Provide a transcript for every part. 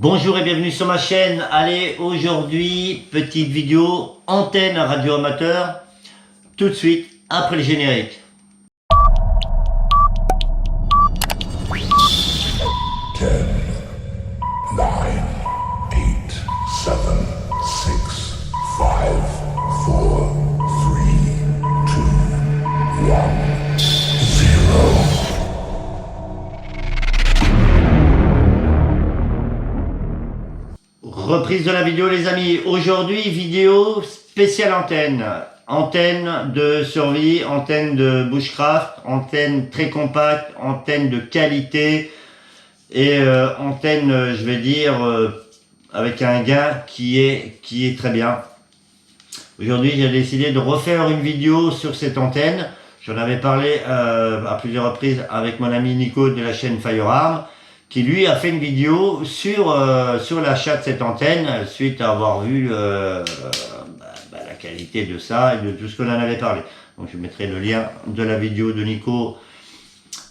Bonjour et bienvenue sur ma chaîne. Allez, aujourd'hui, petite vidéo antenne radio amateur, tout de suite après le générique. Reprise de la vidéo les amis, aujourd'hui vidéo spéciale antenne, antenne de survie, antenne de bushcraft, antenne très compacte, antenne de qualité et antenne je vais dire avec un gain qui est très bien. Aujourd'hui j'ai décidé de refaire une vidéo sur cette antenne, j'en avais parlé à plusieurs reprises avec mon ami Nico de la chaîne Firearm, qui lui a fait une vidéo sur l'achat de cette antenne, suite à avoir vu la qualité de ça et de tout ce qu'on en avait parlé. Donc je mettrai le lien de la vidéo de Nico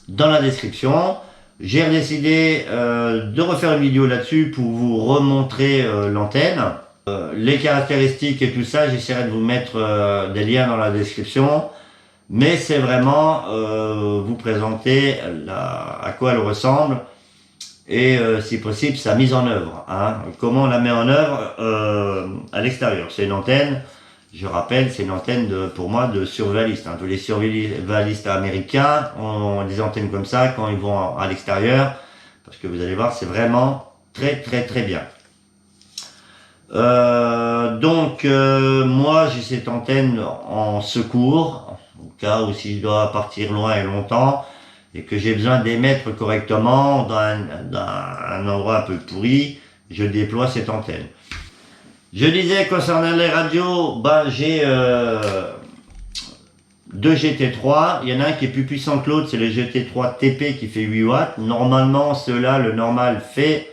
dans la description. J'ai décidé de refaire une vidéo là-dessus pour vous remontrer l'antenne. Les caractéristiques et tout ça, j'essaierai de vous mettre des liens dans la description. Mais c'est vraiment vous présenter à quoi elle ressemble. Et si possible sa mise en œuvre, hein. Comment on la met en œuvre à l'extérieur. C'est une antenne, je rappelle, c'est une antenne pour moi de survivaliste, hein. Tous les survivalistes américains ont des antennes comme ça quand ils vont à l'extérieur, parce que vous allez voir, c'est vraiment très bien. Moi j'ai cette antenne en secours, au cas où si je dois partir loin et longtemps, et que j'ai besoin d'émettre correctement dans un endroit un peu pourri, je déploie cette antenne. Je disais concernant les radios, j'ai deux GT3, il y en a un qui est plus puissant que l'autre, c'est le GT3 TP qui fait 8 watts. Normalement, ceux-là, le normal fait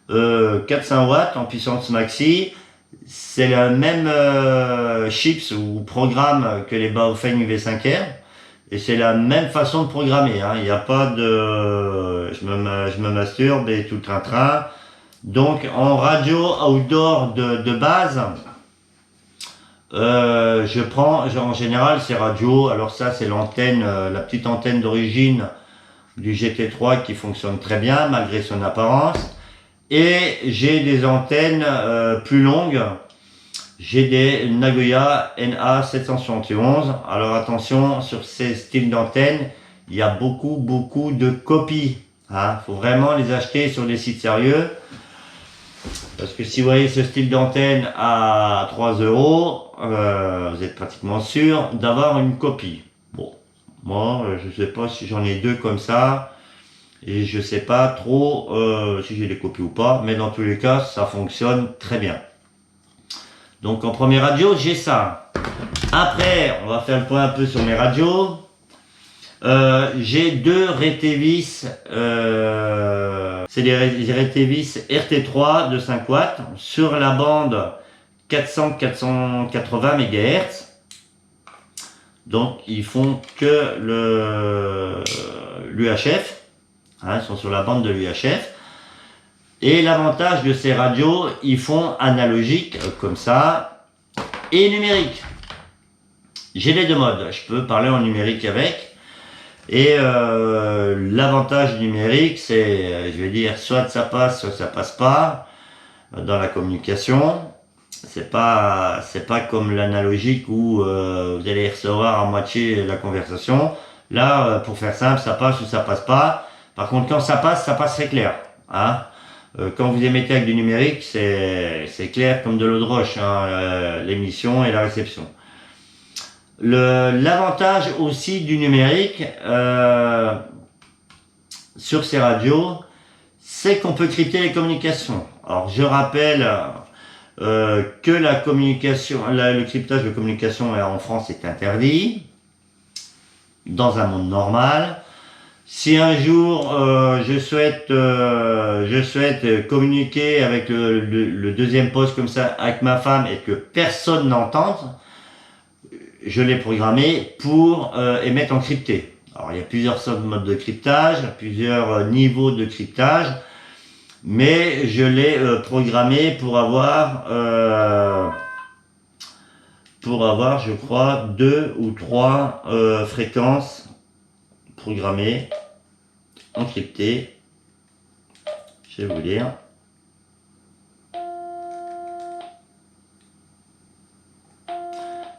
400 watts en puissance maxi. C'est le même chips ou programme que les Baofeng UV5R. Et c'est la même façon de programmer, hein. Il n'y a pas de je me masturbe et tout train-train. Donc en radio outdoor de base, je prends, en général c'est radio, alors ça c'est l'antenne, la petite antenne d'origine du GT3 qui fonctionne très bien malgré son apparence. Et j'ai des antennes plus longues. J'ai des Nagoya NA771. Alors attention, sur ces styles d'antennes, il y a beaucoup de copies, hein. Faut vraiment les acheter sur des sites sérieux. Parce que si vous voyez ce style d'antenne à 3 €, vous êtes pratiquement sûr d'avoir une copie. Bon, moi je sais pas si j'en ai deux comme ça. Et je sais pas trop si j'ai des copies ou pas. Mais dans tous les cas, ça fonctionne très bien. Donc en première radio, j'ai ça. Après, on va faire le point un peu sur mes radios. J'ai deux Retevis, c'est des Retevis RT3 de 5 watts sur la bande 400-480 MHz. Donc ils font que l'UHF, hein, ils sont sur la bande de l'UHF. Et l'avantage de ces radios, ils font analogique comme ça et numérique. J'ai les deux modes, je peux parler en numérique avec. Et l'avantage numérique, c'est, je vais dire, soit ça passe pas dans la communication. C'est pas comme l'analogique où vous allez recevoir à moitié la conversation. Là, pour faire simple, ça passe ou ça passe pas. Par contre, quand ça passe très clair, hein. Quand vous émettez avec du numérique, c'est clair comme de l'eau de roche, hein, l'émission et la réception. L'avantage aussi du numérique sur ces radios, c'est qu'on peut crypter les communications. Alors je rappelle que la communication, le cryptage de communication en France est interdit dans un monde normal. Si un jour je souhaite communiquer avec le deuxième poste comme ça avec ma femme et que personne n'entende, je l'ai programmé pour émettre en crypté. Alors il y a plusieurs modes de cryptage, plusieurs niveaux de cryptage. mais je l'ai programmé pour avoir, je crois, 2 ou 3 fréquences programmées, encryptées. Je vais vous dire.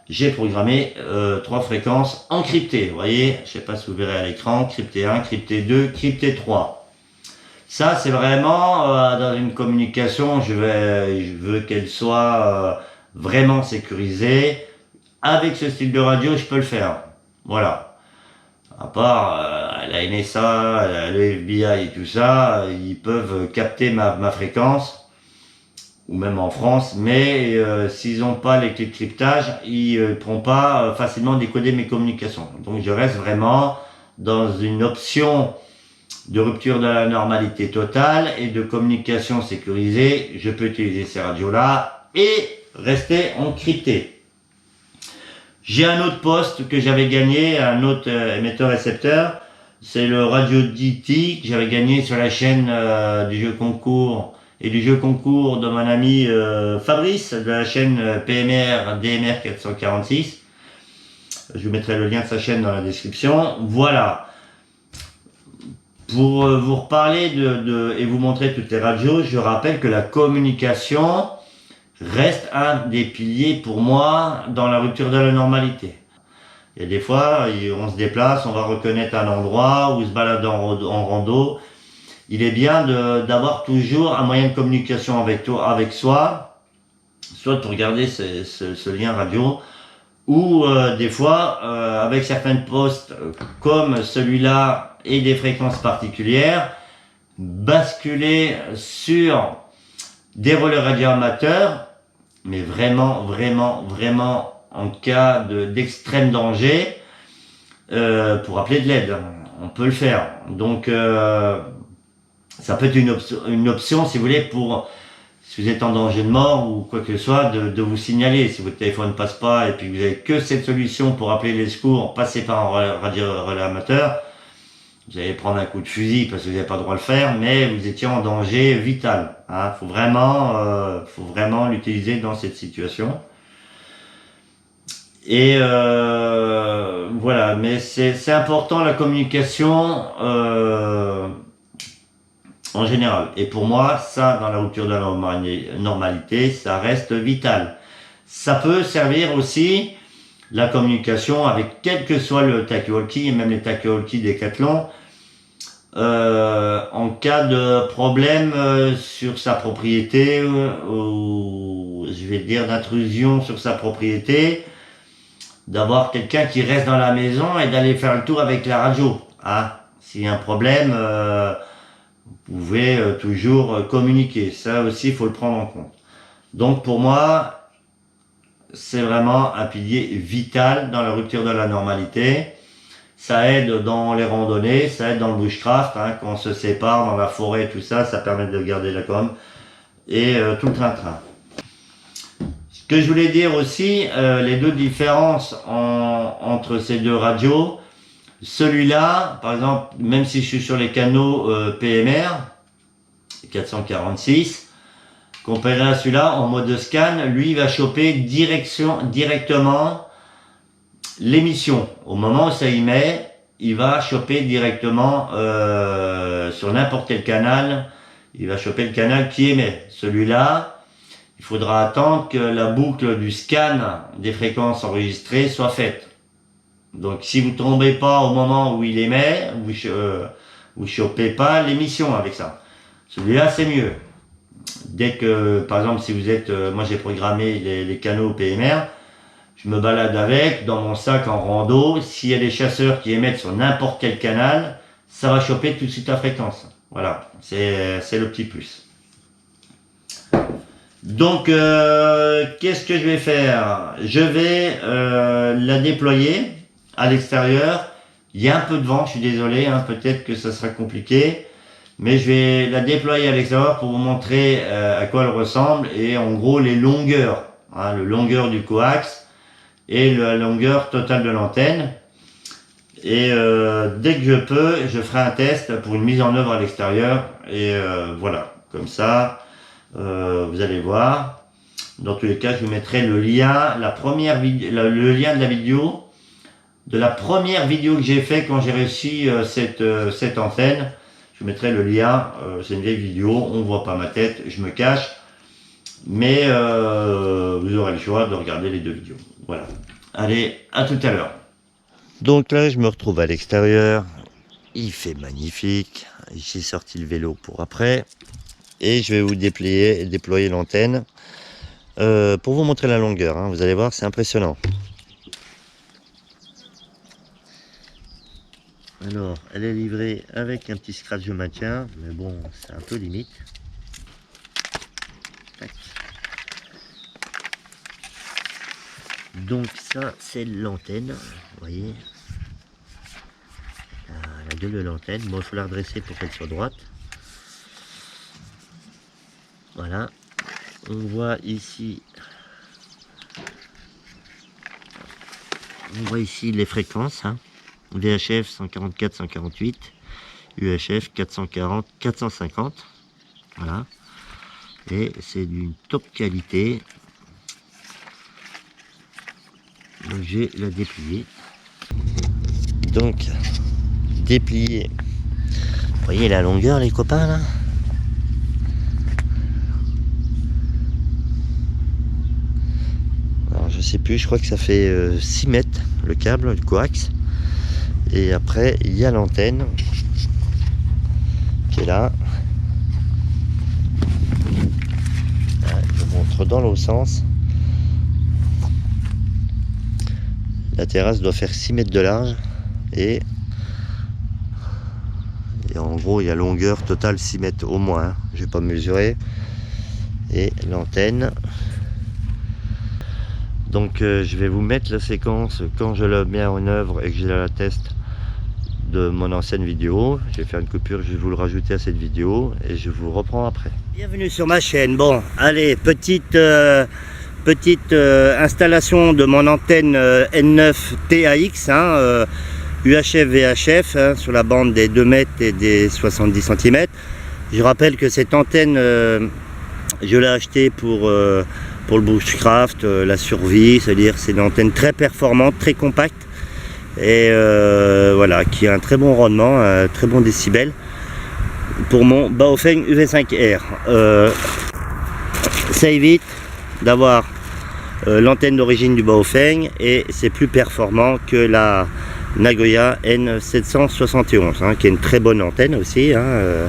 J'ai programmé 3 fréquences encryptées. Vous voyez, je ne sais pas si vous verrez à l'écran, crypté 1, crypté 2, crypté 3. Ça, c'est vraiment dans une communication, je veux qu'elle soit vraiment sécurisée. Avec ce style de radio, je peux le faire. Voilà. À part la NSA, le FBI et tout ça, ils peuvent capter ma fréquence, ou même en France, mais s'ils n'ont pas les clés de cryptage, ils ne pourront pas facilement décoder mes communications. Donc je reste vraiment dans une option de rupture de la normalité totale et de communication sécurisée. Je peux utiliser ces radios-là et rester encrypté. J'ai un autre poste que j'avais gagné, un autre émetteur-récepteur, c'est le Radio DT que j'avais gagné sur la chaîne du jeu concours et du jeu concours de mon ami Fabrice de la chaîne PMR DMR 446. Je vous mettrai le lien de sa chaîne dans la description. Voilà. Pour vous reparler et vous montrer toutes les radios, je rappelle que la communication reste un des piliers pour moi dans la rupture de la normalité. Il y a des fois, on se déplace, on va reconnaître un endroit ou se balade en rando. Il est bien d'avoir toujours un moyen de communication avec soi, soit pour regarder ce lien radio, ou des fois, avec certains postes comme celui-là et des fréquences particulières, basculer sur des relais radio amateurs, mais vraiment, vraiment, vraiment en cas d'extrême danger, pour appeler de l'aide. On peut le faire. Donc, ça peut être une option, si vous voulez, pour, si vous êtes en danger de mort ou quoi que ce soit, de vous signaler. Si votre téléphone ne passe pas et puis vous n'avez que cette solution pour appeler les secours, passer par un relais amateur, vous allez prendre un coup de fusil parce que vous n'avez pas le droit de le faire, mais vous étiez en danger vital. Hein. Faut vraiment l'utiliser dans cette situation. Et voilà, mais c'est important la communication en général. Et pour moi, ça, dans la rupture de la normalité, ça reste vital. Ça peut servir aussi la communication avec quel que soit le talkie-walkie, et même les talkie-walkie Decathlon, en cas de problème sur sa propriété, ou je vais dire d'intrusion sur sa propriété, d'avoir quelqu'un qui reste dans la maison et d'aller faire le tour avec la radio. Hein. S'il y a un problème, vous pouvez toujours communiquer. Ça aussi, il faut le prendre en compte. Donc pour moi, c'est vraiment un pilier vital dans la rupture de la normalité. Ça aide dans les randonnées, ça aide dans le bushcraft, hein, quand on se sépare dans la forêt, tout ça, ça permet de garder la com. Et tout le train-train. Ce que je voulais dire aussi, les deux différences entre ces deux radios, celui-là, par exemple, même si je suis sur les canaux PMR 446, comparé à celui-là, en mode scan, lui il va choper directement l'émission. Au moment où ça y met, il va choper directement sur n'importe quel canal, il va choper le canal qui émet. Celui-là, il faudra attendre que la boucle du scan des fréquences enregistrées soit faite. Donc si vous ne tombez pas au moment où il émet, vous chopez pas l'émission avec ça. Celui-là c'est mieux. Dès que, par exemple, si vous êtes, moi j'ai programmé les canaux PMR, je me balade avec, dans mon sac en rando, s'il y a des chasseurs qui émettent sur n'importe quel canal, ça va choper tout de suite la fréquence. Voilà, c'est le petit plus. Donc, qu'est-ce que je vais faire? Je vais la déployer à l'extérieur. Il y a un peu de vent, je suis désolé, hein, peut-être que ça sera compliqué. Mais je vais la déployer à l'extérieur pour vous montrer à quoi elle ressemble et en gros les longueurs, hein, le longueur du coax et la longueur totale de l'antenne. Et dès que je peux, je ferai un test pour une mise en œuvre à l'extérieur et voilà. comme ça, vous allez voir. Dans tous les cas, je vous mettrai le lien, le lien de la vidéo, de la première vidéo que j'ai fait quand j'ai réussi cette antenne. Je vous mettrai le lien, c'est une vieille vidéo, on ne voit pas ma tête, je me cache. Mais vous aurez le choix de regarder les deux vidéos. Voilà. Allez, à tout à l'heure. Donc là, je me retrouve à l'extérieur. Il fait magnifique. J'ai sorti le vélo pour après. Et je vais vous déployer l'antenne pour vous montrer la longueur. Hein. Vous allez voir, c'est impressionnant. Alors, elle est livrée avec un petit scratch de maintien. Mais bon, c'est un peu limite. Tac. Donc ça, c'est l'antenne. Vous voyez. La gueule de l'antenne. Bon, il faut la redresser pour qu'elle soit droite. Voilà. On voit ici les fréquences. Hein. VHF 144, 148. UHF 440, 450. Voilà. Et c'est d'une top qualité. Donc je vais la déplier. Donc déplier. Vous voyez la longueur, les copains là? Alors je sais plus, je crois que ça fait 6 mètres le câble, le coax. Et après il y a l'antenne qui est là. Je vous montre dans l'autre sens. La terrasse doit faire 6 mètres de large et en gros il y a longueur totale 6 mètres au moins, hein. Je vais pas mesurer. Et l'antenne. Donc je vais vous mettre la séquence quand je la mets en œuvre et que je la teste de mon ancienne vidéo. Je vais faire une coupure, je vais vous le rajouter à cette vidéo et je vous reprends après. Bienvenue sur ma chaîne. Bon, allez, petite installation de mon antenne N9 TAX, hein, UHF VHF, hein, sur la bande des 2 mètres et des 70 cm. Je rappelle que cette antenne, je l'ai achetée pour le bushcraft, la survie, c'est-à-dire c'est une antenne très performante, très compacte et voilà, qui a un très bon rendement, un très bon décibel pour mon Baofeng UV5R. Ça évite d'avoir l'antenne d'origine du Baofeng et c'est plus performant que la Nagoya N771, hein, qui est une très bonne antenne aussi, hein,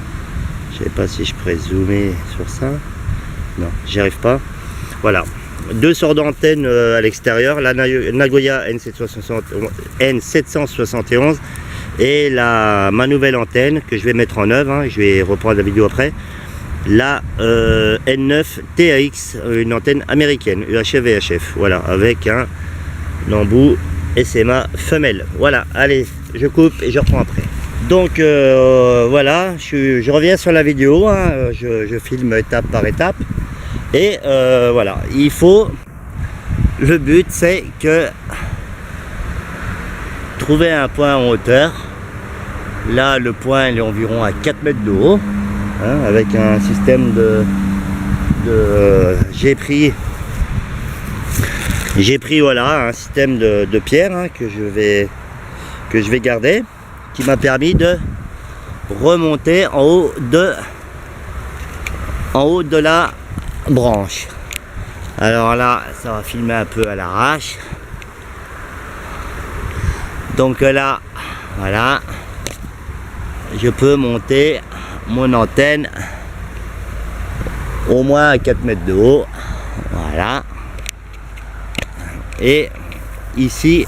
je sais pas si je pourrais zoomer sur ça, non j'y arrive pas. Voilà, 2 sortes d'antennes à l'extérieur, la Nagoya N771 et ma nouvelle antenne que je vais mettre en œuvre, hein, je vais reprendre la vidéo après, la N9 TAX, une antenne américaine, UHF VHF, voilà, avec un embout SMA femelle. Voilà, allez, je coupe et je reprends après. Donc voilà, je reviens sur la vidéo, hein, je filme étape par étape. Et voilà, le but c'est que trouver un point en hauteur. Là, le point il est environ à 4 mètres de haut. Hein, avec un système j'ai pris voilà un système de pierre, hein, que je vais garder, qui m'a permis de remonter en haut de la branche. Alors là, ça va filmer un peu à l'arrache. Donc là, voilà, je peux monter mon antenne au moins à 4 mètres de haut, voilà. Et ici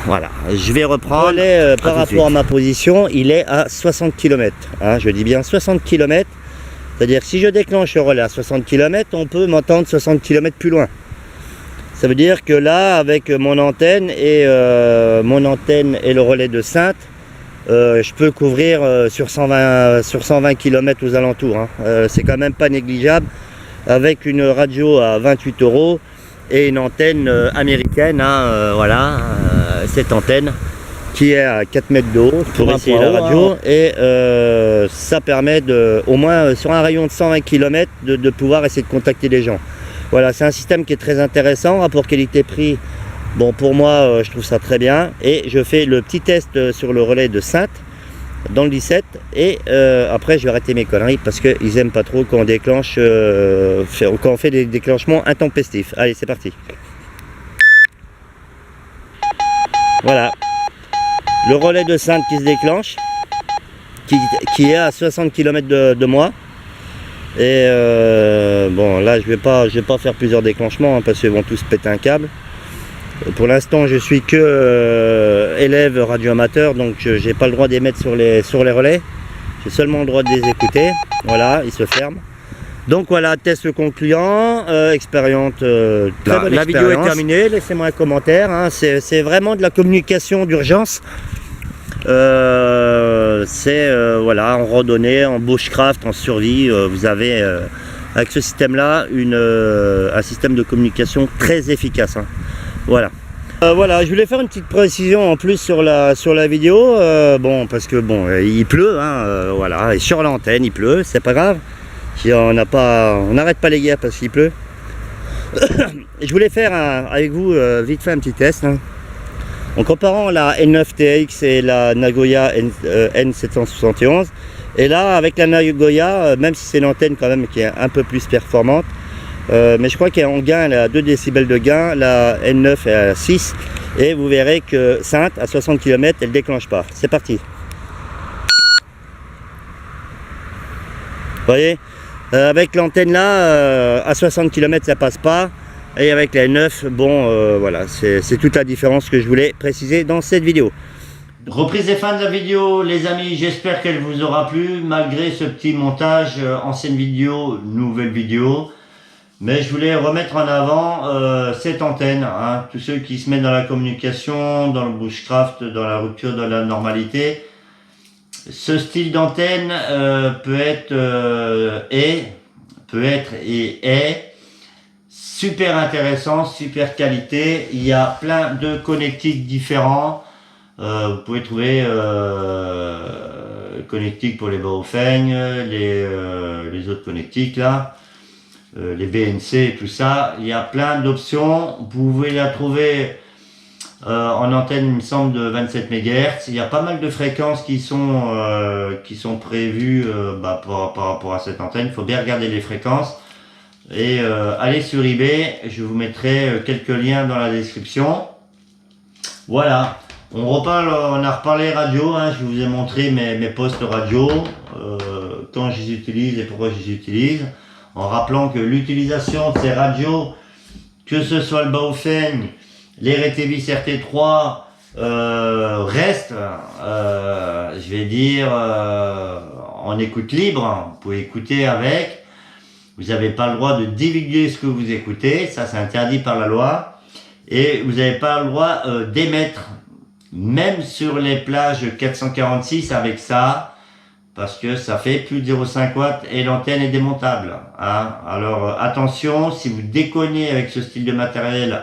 voilà, je vais reprendre par rapport à ma position, il est à 60 km, hein, je dis bien 60 km, c'est-à-dire que si je déclenche le relais à 60 km, on peut m'entendre 60 km plus loin. Ça veut dire que là, avec mon antenne et le relais de Saintes, je peux couvrir sur 120 km aux alentours, hein. C'est quand même pas négligeable, avec une radio à 28 € et une antenne américaine, hein, voilà, cette antenne qui est à 4 mètres de haut pour essayer la radio, et ça permet de, au moins sur un rayon de 120 km de pouvoir essayer de contacter les gens. Voilà, c'est un système qui est très intéressant, rapport qualité-prix. Bon, pour moi, je trouve ça très bien, et je fais le petit test sur le relais de Saintes dans le 17, et après je vais arrêter mes conneries parce qu'ils aiment pas trop quand on déclenche, quand on fait des déclenchements intempestifs. Allez, c'est parti. Voilà, le relais de Saintes qui se déclenche, qui est à 60 km de moi. Et bon, là je vais pas faire plusieurs déclenchements, hein, parce qu'ils vont tous péter un câble. Pour l'instant, je suis que élève radio amateur, donc j'ai pas le droit d'émettre sur les relais. J'ai seulement le droit de les écouter. Voilà, ils se ferment. Donc voilà, test concluant, expérience. La vidéo est terminée. Laissez-moi un commentaire. Hein. C'est vraiment de la communication d'urgence. Voilà, en randonnée, en bushcraft, en survie. Vous avez avec ce système-là un système de communication très efficace. Hein. Voilà. Voilà, je voulais faire une petite précision en plus sur la vidéo, bon, parce que bon, il pleut, hein, voilà, et sur l'antenne il pleut, c'est pas grave, on n'arrête pas les guerres parce qu'il pleut. Je voulais faire avec vous vite fait un petit test, hein, en comparant la N9 TX et la Nagoya N771, et là avec la Nagoya, même si c'est l'antenne quand même qui est un peu plus performante, mais je crois qu'en gain elle est à 2 décibels de gain, la N9 est à 6, et vous verrez que Saintes à 60 km elle déclenche pas. C'est parti. Vous voyez, avec l'antenne là à 60 km ça passe pas, et avec la N9, bon voilà, c'est toute la différence que je voulais préciser dans cette vidéo. Reprise et fin de la vidéo les amis, j'espère qu'elle vous aura plu malgré ce petit montage, ancienne vidéo, nouvelle vidéo. Mais je voulais remettre en avant cette antenne, hein, tous ceux qui se mettent dans la communication, dans le bushcraft, dans la rupture de la normalité. Ce style d'antenne peut être et est super intéressant, super qualité. Il y a plein de connectiques différents. Vous pouvez trouver connectiques pour les Baofeng, les autres connectiques là. Les BNC et tout ça, il y a plein d'options. Vous pouvez la trouver en antenne, il me semble, de 27 MHz. Il y a pas mal de fréquences qui sont prévues par rapport à cette antenne. Il faut bien regarder les fréquences. Et allez sur eBay, je vous mettrai quelques liens dans la description. Voilà, on a reparlé radio, hein. Je vous ai montré mes postes radio, quand je les utilise et pourquoi je les utilise. En rappelant que l'utilisation de ces radios, que ce soit le Baofeng, les Retevis RT3, reste, je vais dire, en écoute libre. Vous pouvez écouter avec. Vous n'avez pas le droit de divulguer ce que vous écoutez, ça c'est interdit par la loi. Et vous n'avez pas le droit d'émettre, même sur les plages 446 avec ça. Parce que ça fait plus de 0,5 watts et l'antenne est démontable. Hein. Alors attention, si vous déconnez avec ce style de matériel,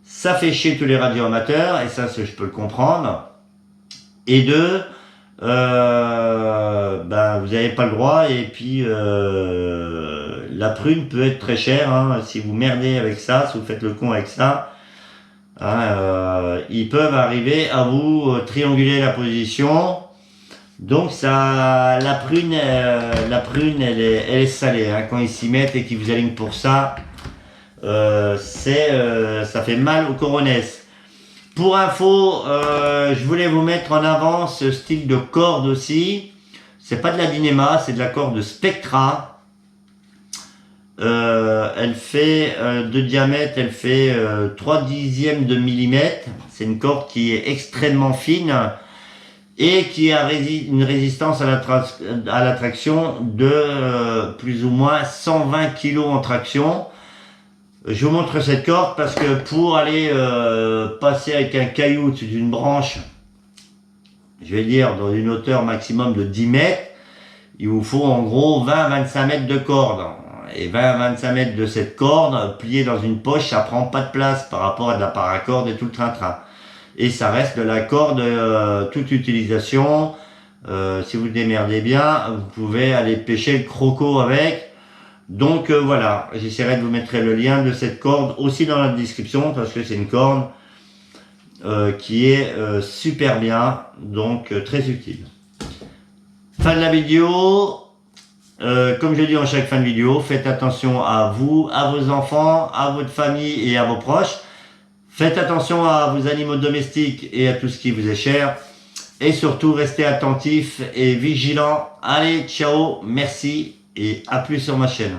ça fait chier tous les radioamateurs, et ça je peux le comprendre. Et deux, vous n'avez pas le droit, et puis la prune peut être très chère, hein, si vous merdez avec ça, si vous faites le con avec ça. Hein, ils peuvent arriver à vous trianguler la position. Donc ça, la prune elle est salée, hein, quand ils s'y mettent et qu'ils vous alignent pour ça, ça fait mal aux coronesses. Pour info, je voulais vous mettre en avant ce style de corde aussi. C'est pas de la Dynéma, c'est de la corde Spectra. Elle fait de diamètre, elle fait 3/10 de millimètre. C'est une corde qui est extrêmement fine et qui a une résistance à la traction de plus ou moins 120 kg en traction. Je vous montre cette corde parce que pour aller passer avec un caillou au-dessus d'une branche, je vais dire dans une hauteur maximum de 10 mètres, il vous faut en gros 20-25 mètres de corde. Et 20-25 mètres de cette corde pliée dans une poche, ça prend pas de place par rapport à de la paracorde et tout le train-train. et ça reste de la corde toute utilisation. Si vous démerdez bien, vous pouvez aller pêcher le croco avec. Donc voilà, j'essaierai de vous mettre le lien de cette corde aussi dans la description parce que c'est une corde qui est super bien, donc très utile. Fin de la vidéo. Comme je dis en chaque fin de vidéo, faites attention à vous, à vos enfants, à votre famille et à vos proches. Faites attention à vos animaux domestiques et à tout ce qui vous est cher. Et surtout, restez attentifs et vigilants. Allez, ciao, merci et à plus sur ma chaîne.